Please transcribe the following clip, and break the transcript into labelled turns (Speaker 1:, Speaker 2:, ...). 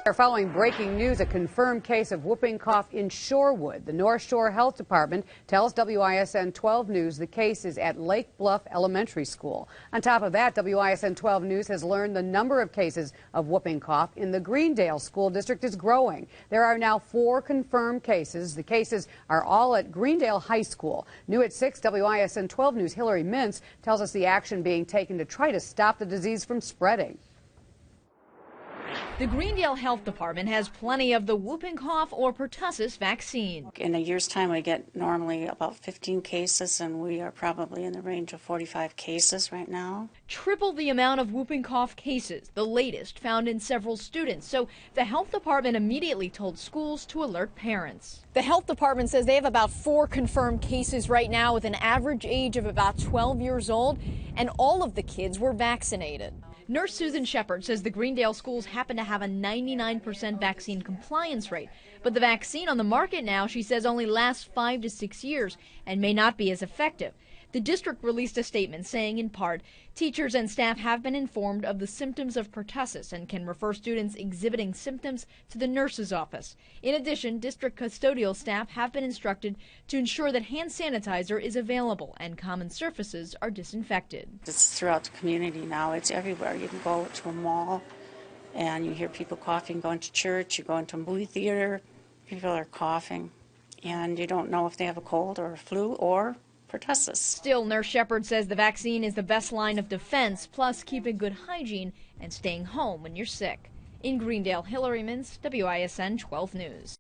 Speaker 1: Following breaking news, a confirmed case of whooping cough in Shorewood. The North Shore Health Department tells WISN 12 News the case is at Lake Bluff Elementary School. On top of that, WISN 12 News has learned the number of cases of whooping cough in the Greendale School District is growing. There are now 4 confirmed cases. The cases are all at Greendale High School. New at 6, WISN 12 News' Hillary Mintz tells us the action being taken to try to stop the disease from spreading.
Speaker 2: The Greendale Health Department has plenty of the whooping cough or pertussis vaccine.
Speaker 3: In a year's time, we get normally about 15 cases, and we are probably in the range of 45 cases right now.
Speaker 2: Triple the amount of whooping cough cases, the latest found in several students. So the health department immediately told schools to alert parents.
Speaker 4: The health department says they have about 4 confirmed cases right now with an average age of about 12 years old, and all of the kids were vaccinated.
Speaker 2: Nurse Susan Shepard says the Greendale schools happen to have a 99% vaccine compliance rate. But the vaccine on the market now, she says, only lasts 5 to 6 years and may not be as effective. The district released a statement saying, in part, teachers and staff have been informed of the symptoms of pertussis and can refer students exhibiting symptoms to the nurse's office. In addition, district custodial staff have been instructed to ensure that hand sanitizer is available and common surfaces are disinfected.
Speaker 3: It's throughout the community now. It's everywhere. You can go to a mall and you hear people coughing, going to church, you go into a movie theater, people are coughing, and you don't know if they have a cold or a flu or pertussis.
Speaker 2: Still, Nurse Shepard says the vaccine is the best line of defense, plus keeping good hygiene and staying home when you're sick. In Greendale, Hillary Mintz, WISN 12 News.